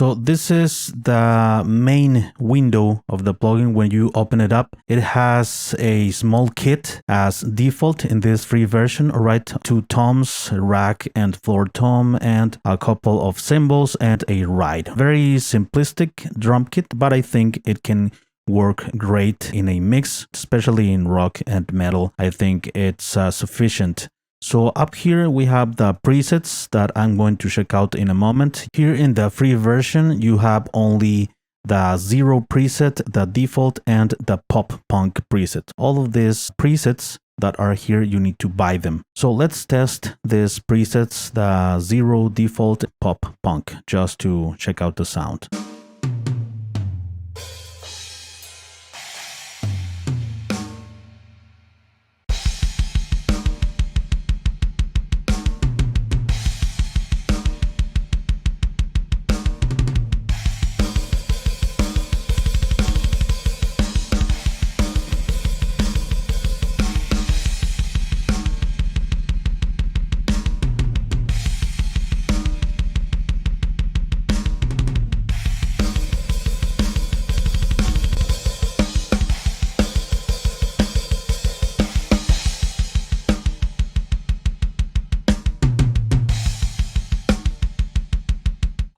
So this is the main window of the plugin. When you open it up, it has a small kit as default in this free version, all right? 2 toms, rack and floor tom, and a couple of cymbals and a ride. Very simplistic drum kit, but I think it can work great in a mix, especially in rock and metal. I think it's sufficient. So up here we have the presets that I'm going to check out in a moment. Here in the free version you have only the 0 preset, the default, and the pop punk preset. All of these presets that are here, you need to buy them. So let's test these presets, the 0, default, pop punk, just to check out the sound.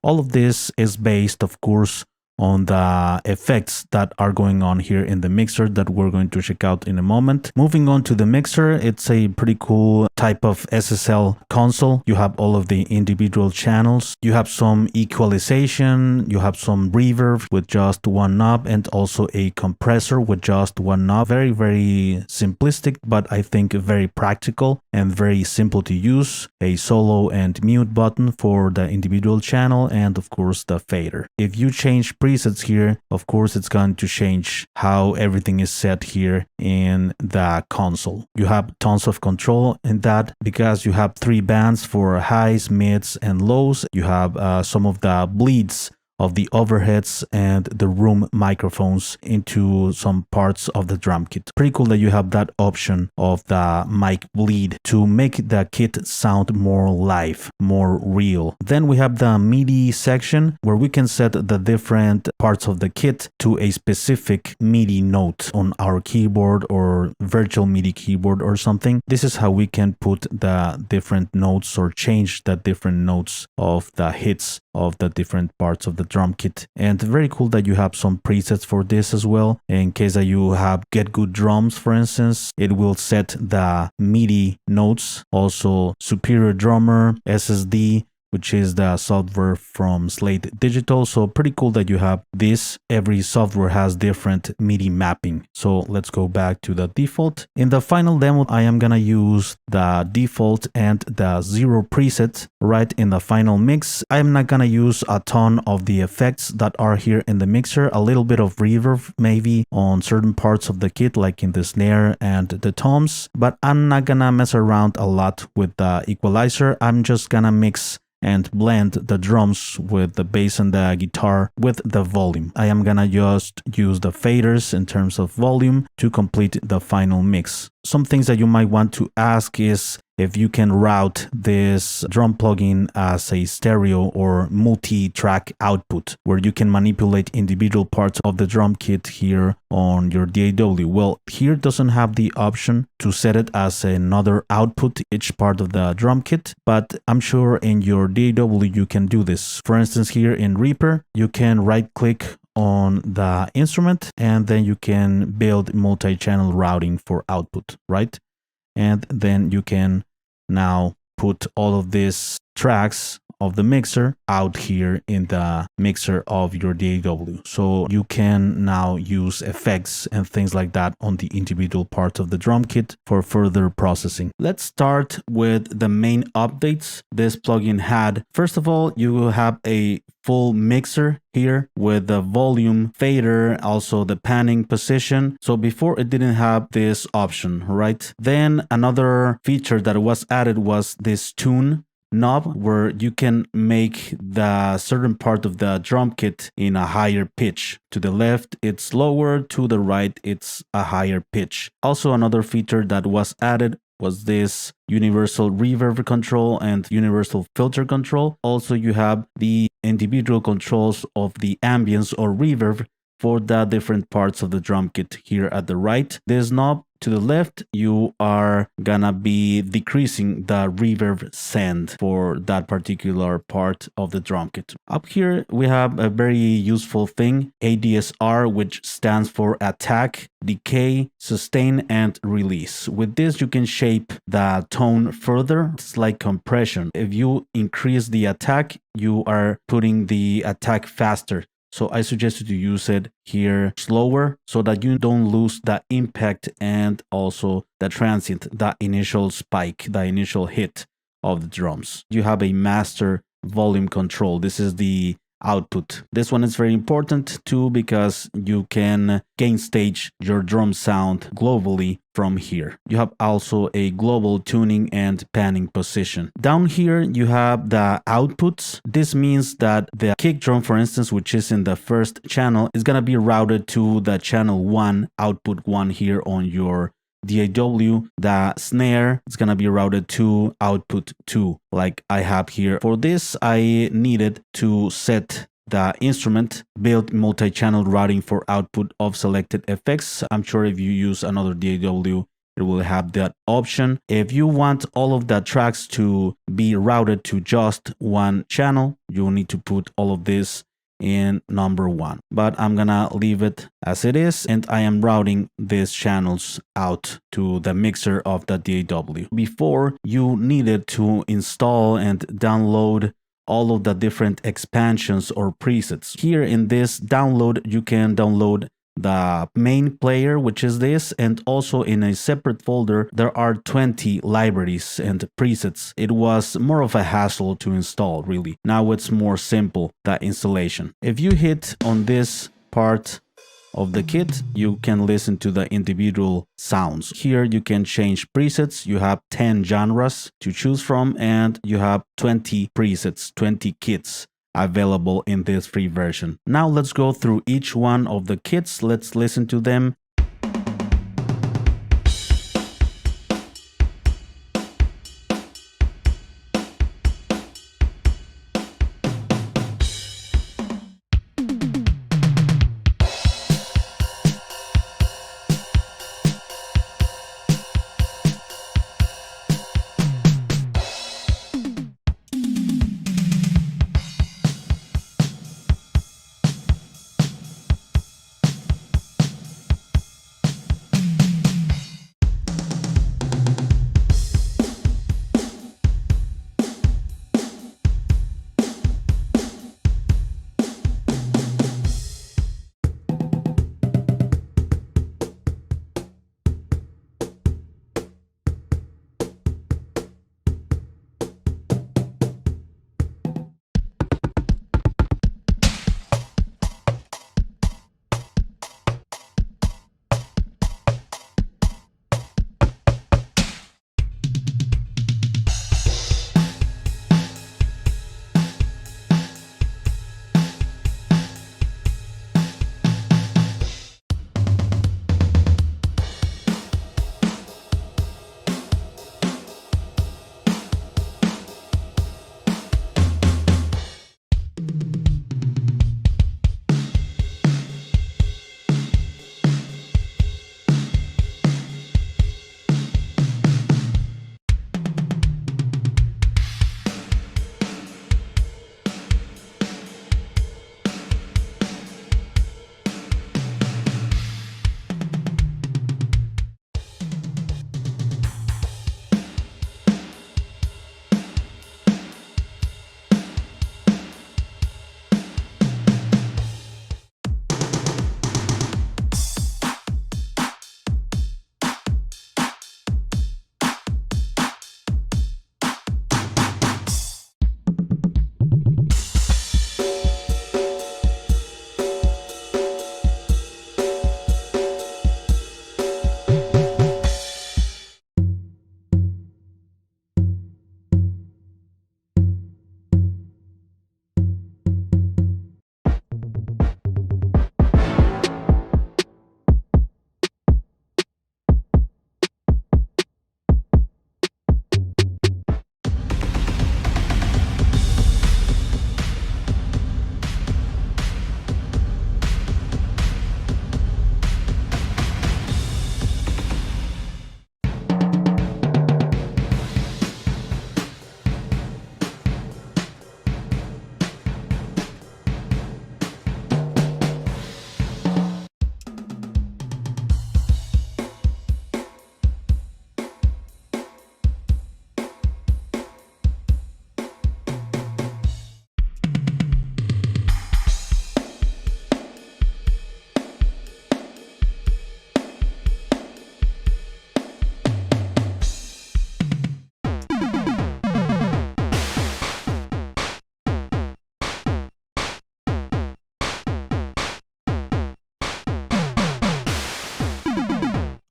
All of this is based, of course, on the effects that are going on here in the mixer that we're going to check out in a moment. Moving on to the mixer, it's a pretty cool type of SSL console. You have all of the individual channels. You have some equalization, you have some reverb with just 1 knob, and also a compressor with just 1 knob. Very, very simplistic, but I think very practical and very simple to use. A solo and mute button for the individual channel, and of course the fader. If you change presets here, of course it's going to change how everything is set here in the console. You have tons of control in that because you have 3 bands for highs, mids, and lows. You have some of the bleeds of the overheads and the room microphones into some parts of the drum kit. Pretty cool that you have that option of the mic bleed to make the kit sound more live, more real. Then we have the MIDI section where we can set the different parts of the kit to a specific MIDI note on our keyboard or virtual MIDI keyboard or something. This is how we can put the different notes or change the different notes of the hits of the different parts of the drum kit. And very cool that you have some presets for this as well. In case that you have Get Good Drums, for instance, it will set the MIDI notes. Also Superior Drummer, SSD, which is the software from Slate Digital. So pretty cool that you have this. Every software has different MIDI mapping. So let's go back to the default. In the final demo, I am gonna use the default and the 0 preset right in the final mix. I'm not gonna use a ton of the effects that are here in the mixer. A little bit of reverb maybe on certain parts of the kit, like in the snare and the toms, but I'm not gonna mess around a lot with the equalizer. I'm just gonna mix and blend the drums with the bass and the guitar with the volume. I am gonna just use the faders in terms of volume to complete the final mix. Some things that you might want to ask is if you can route this drum plugin as a stereo or multi-track output where you can manipulate individual parts of the drum kit here on your DAW. Well, here doesn't have the option to set it as another output each part of the drum kit, but I'm sure in your DAW you can do this. For instance, here in Reaper, you can right-click on the instrument and then you can build multi-channel routing for output, right? And then you can now put all of these tracks of the mixer out here in the mixer of your DAW. So you can now use effects and things like that on the individual parts of the drum kit for further processing. Let's start with the main updates this plugin had. First of all, you will have a full mixer here with the volume fader, also the panning position. So before it didn't have this option, right? Then another feature that was added was this tune knob where you can make the certain part of the drum kit in a higher pitch. To the left it's lower, to the right it's a higher pitch. Also another feature that was added was this universal reverb control and universal filter control. Also, you have the individual controls of the ambience or reverb for the different parts of the drum kit here at the right. This knob to the left, you are gonna be decreasing the reverb send for that particular part of the drum kit. Up here, we have a very useful thing, ADSR, which stands for attack, decay, sustain, and release. With this, you can shape the tone further. It's like compression. If you increase the attack, you are putting the attack faster. So I suggest you to use it here slower so that you don't lose the impact and also the transient, the initial spike, the initial hit of the drums. You have a master volume control. This is the output. This one is very important too because you can gain stage your drum sound globally from here. You have also a global tuning and panning position. Down here you have the outputs. This means that the kick drum, for instance, which is in the first channel, is going to be routed to the channel 1, output 1 here on your DAW. The snare is going to be routed to output 2 like I have here. For this, I needed to set the instrument build multi-channel routing for output of selected effects. I'm sure if you use another DAW, it will have that option. If you want all of the tracks to be routed to just one channel, you need to put all of this in number 1, but I'm gonna leave it as it is, and I am routing these channels out to the mixer of the DAW. Before, you needed to install and download all of the different expansions or presets. Here in this download, you can download the main player, which is this, and also in a separate folder there are 20 libraries and presets. It was more of a hassle to install, really. Now it's more simple, the installation. If you hit on this part of the kit, you can listen to the individual sounds. Here you can change presets. You have 10 genres to choose from, and you have 20 presets, 20 kits available in this free version. Now let's go through each one of the kits. Let's listen to them.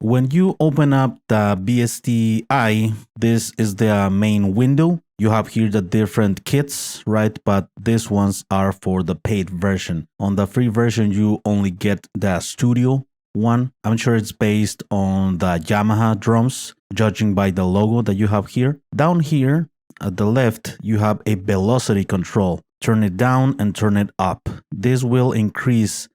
When you open up the BSDI, this is the main window. You have here the different kits, right? But these ones are for the paid version. On the free version, you only get the studio one. I'm sure it's based on the Yamaha drums, judging by the logo that you have here. Down here at the left, you have a velocity control. Turn it down and turn it up. This will increase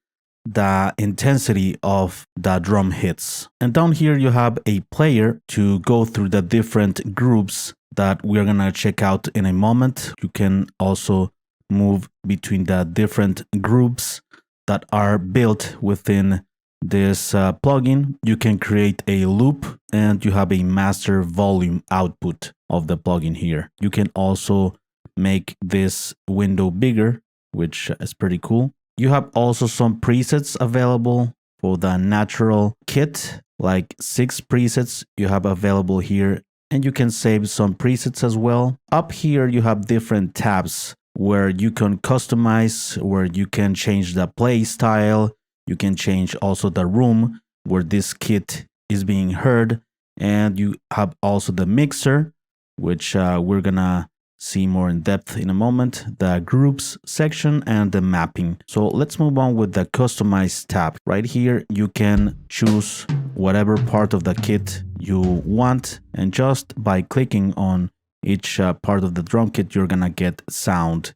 the intensity of the drum hits. And down here you have a player to go through the different groups that we're gonna check out in a moment. You can also move between the different groups that are built within this plugin. You can create a loop and you have a master volume output of the plugin here. You can also make this window bigger, which is pretty cool. You have also some presets available for the natural kit, like 6 presets you have available here, and you can save some presets as well. Up here you have different tabs where you can customize, where you can change the play style, you can change also the room where this kit is being heard, and you have also the mixer, which we're gonna see more in depth in a moment, the groups section, and the mapping. So let's move on with the customize tab. Right here you can choose whatever part of the kit you want, and just by clicking on each part of the drum kit you're gonna get sound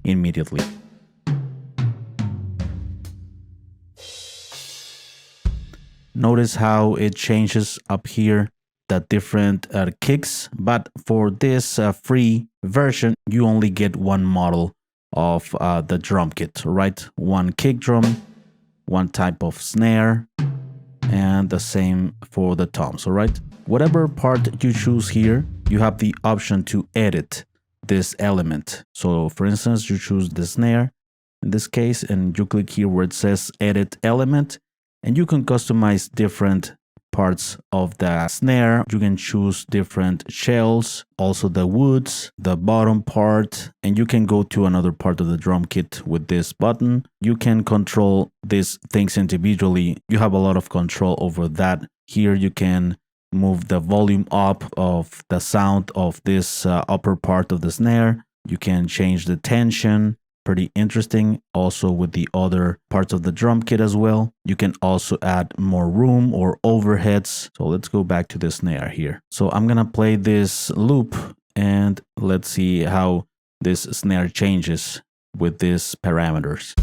immediately. Notice how it changes up here, the different kicks, but for this free version you only get one model of the drum kit, right? One kick drum, one type of snare, and the same for the toms. All right, whatever part you choose here, you have the option to edit this element. So for instance, you choose the snare in this case and you click here where it says edit element, and you can customize different parts of the snare. You can choose different shells, also the woods, the bottom part, and you can go to another part of the drum kit with this button. You can control these things individually. You have a lot of control over that. Here you can move the volume up of the sound of this upper part of the snare. You can change the tension. Pretty interesting. Also with the other parts of the drum kit as well. You can also add more room or overheads. So let's go back to the snare here. So I'm gonna play this loop and let's see how this snare changes with these parameters.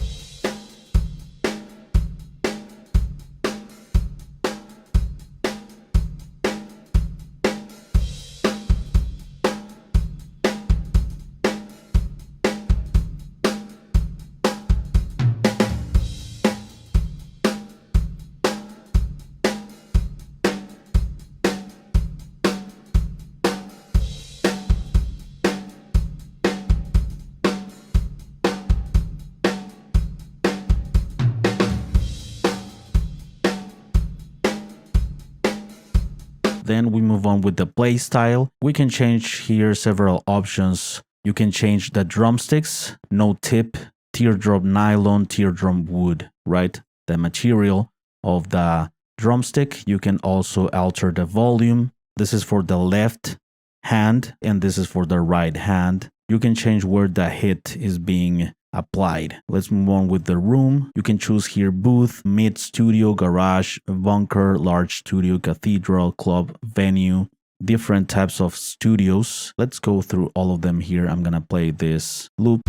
Then we move on with the play style. We can change here several options. You can change the drumsticks, no tip, teardrop nylon, teardrop wood, right? The material of the drumstick. You can also alter the volume. This is for the left hand and this is for the right hand. You can change where the hit is being applied. Let's move on with the room. You can choose here booth, mid studio, garage, bunker, large studio, cathedral, club, venue, different types of studios. Let's go through all of them here. I'm gonna play this loop.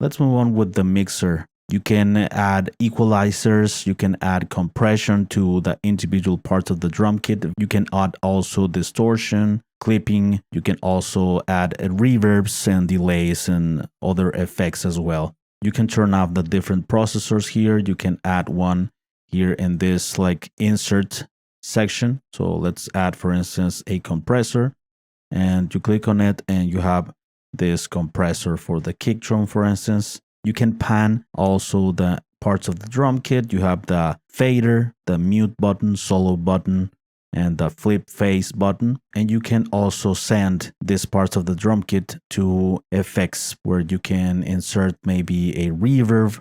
Let's move on with the mixer. You can add equalizers, you can add compression to the individual parts of the drum kit. You can add also distortion, clipping. You can also add reverbs and delays and other effects as well. You can turn off the different processors here. You can add one here in this like insert section. So let's add, for instance, a compressor, and you click on it and you have this compressor for the kick drum, for instance. You can pan also the parts of the drum kit. You have the fader, the mute button, solo button, and the flip phase button. And you can also send these parts of the drum kit to effects, where you can insert maybe a reverb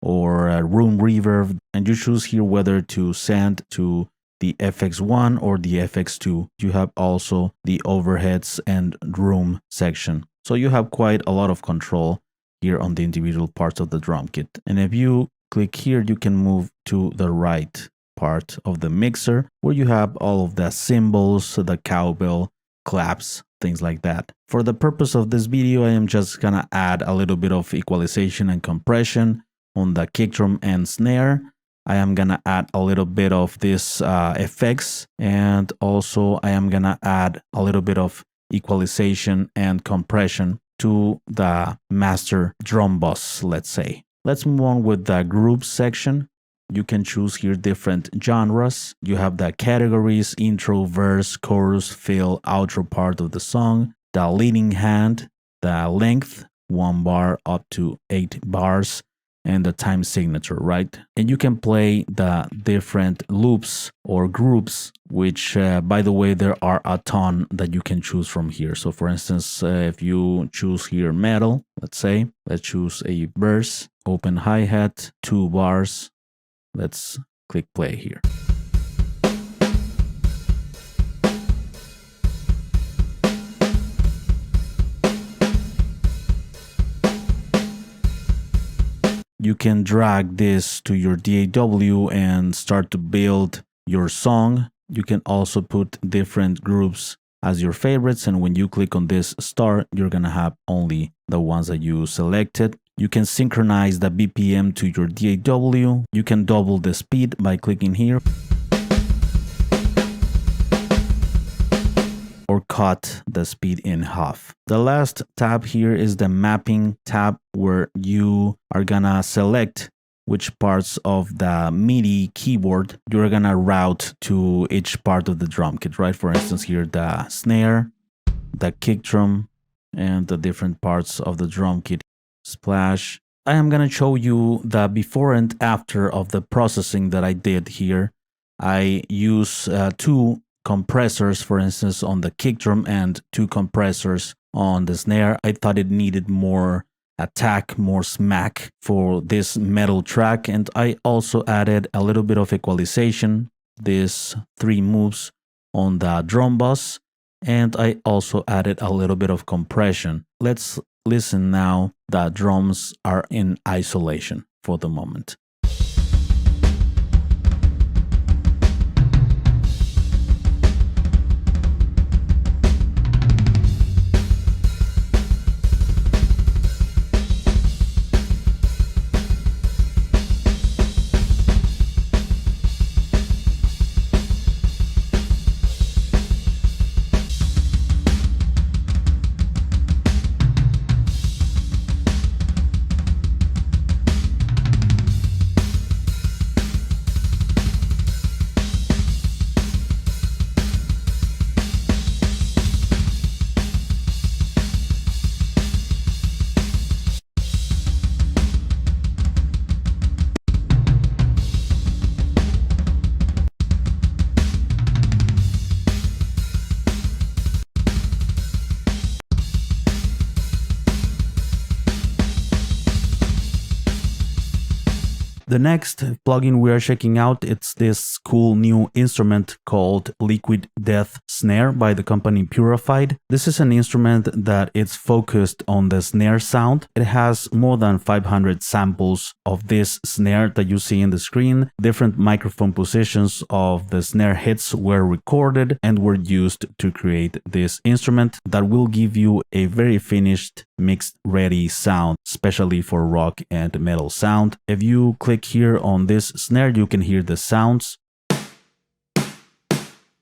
or a room reverb, and you choose here whether to send to the FX1 or the FX2. You have also the overheads and room section. So you have quite a lot of control here on the individual parts of the drum kit. And if you click here, you can move to the right part of the mixer, where you have all of the cymbals, the cowbell, claps, things like that. For the purpose of this video, I am just gonna add a little bit of equalization and compression on the kick drum and snare. I am gonna add a little bit of this effects, and also I am gonna add a little bit of equalization and compression to the master drum bus, let's say. Let's move on with the groups section. You can choose here different genres. You have the categories: intro, verse, chorus, fill, outro part of the song, the leading hand, the length, 1 bar up to 8 bars, and the time signature, right? And you can play the different loops or groups, which, by the way, there are a ton that you can choose from here. So for instance, if you choose here metal, let's choose a verse, open hi-hat, 2 bars. Let's click play here. You can drag this to your DAW and start to build your song. You can also put different groups as your favorites, and when you click on this start, you're gonna have only the ones that you selected. You can synchronize the BPM to your DAW. You can double the speed by clicking here, or cut the speed in half. The last tab here is the mapping tab, where you are gonna select which parts of the MIDI keyboard you're gonna route to each part of the drum kit, right? For instance, here the snare, the kick drum, and the different parts of the drum kit. Splash. I am gonna show you the before and after of the processing that I did here. I use 2 compressors, for instance, on the kick drum, and 2 compressors on the snare. I thought it needed more attack, more smack for this metal track, and I also added a little bit of equalization, these 3 moves on the drum bus, and I also added a little bit of compression. Let's listen now. The drums are in isolation for the moment. The next plugin we are checking out, it's this cool new instrument called Liquid Death Snare by the company Purafied. This is an instrument that is focused on the snare sound. It has more than 500 samples of this snare that you see in the screen. Different microphone positions of the snare hits were recorded and were used to create this instrument that will give you a very finished, mixed ready sound, especially for rock and metal sound. If you click here on this snare, you can hear the sounds.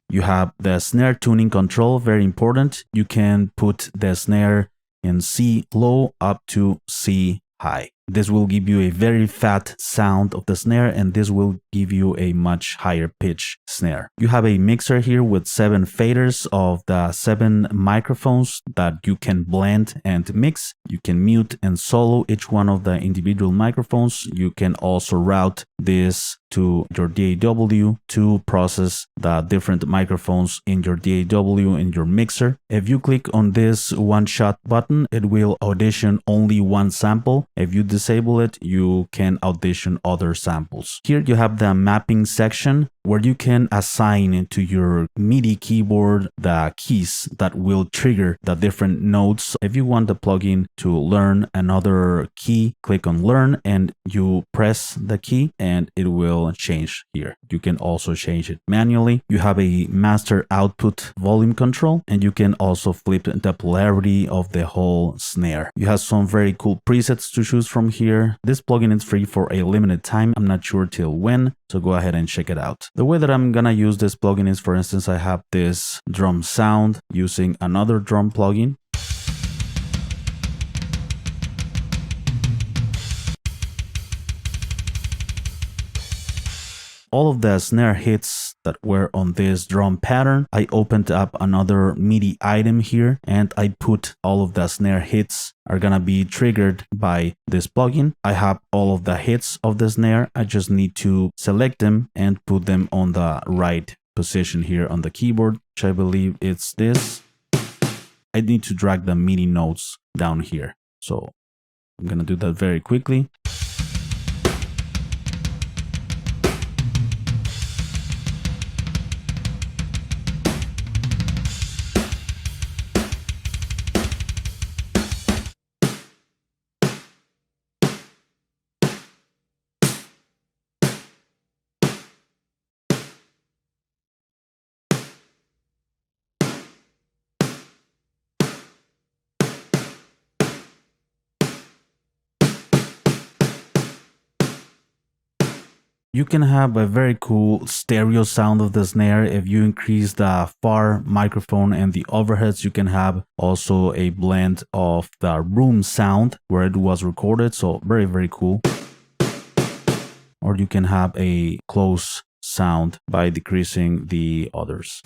You have the snare tuning control, very important. You can put the snare in C low up to C high. This will give you a very fat sound of the snare, and this will give you a much higher pitch snare. You have a mixer here with 7 faders of the 7 microphones that you can blend and mix. You can mute and solo each one of the individual microphones. You can also route this to your DAW to process the different microphones in your DAW in your mixer. If you click on this one shot button, it will audition only one sample. If you disable it, you can audition other samples. Here you have the mapping section where you can assign to your MIDI keyboard the keys that will trigger the different notes. If you want the plugin to learn another key, click on learn and you press the key and it will change here. You can also change it manually. You have a master output volume control and you can also flip the polarity of the whole snare. You have some very cool presets to choose from here. This plugin is free for a limited time. I'm not sure till when, so go ahead and check it out. The way that I'm gonna use this plugin is, for instance, I have this drum sound using another drum plugin. All of the snare hits that were on this drum pattern, I opened up another MIDI item here and I put all of the snare hits are gonna be triggered by this plugin. I have all of the hits of the snare. I just need to select them and put them on the right position here on the keyboard, which I believe it's this. I need to drag the MIDI notes down here. So I'm gonna do that very quickly. You can have a very cool stereo sound of the snare. If you increase the far microphone and the overheads, you can have also a blend of the room sound where it was recorded. So very, very cool. Or you can have a close sound by decreasing the others.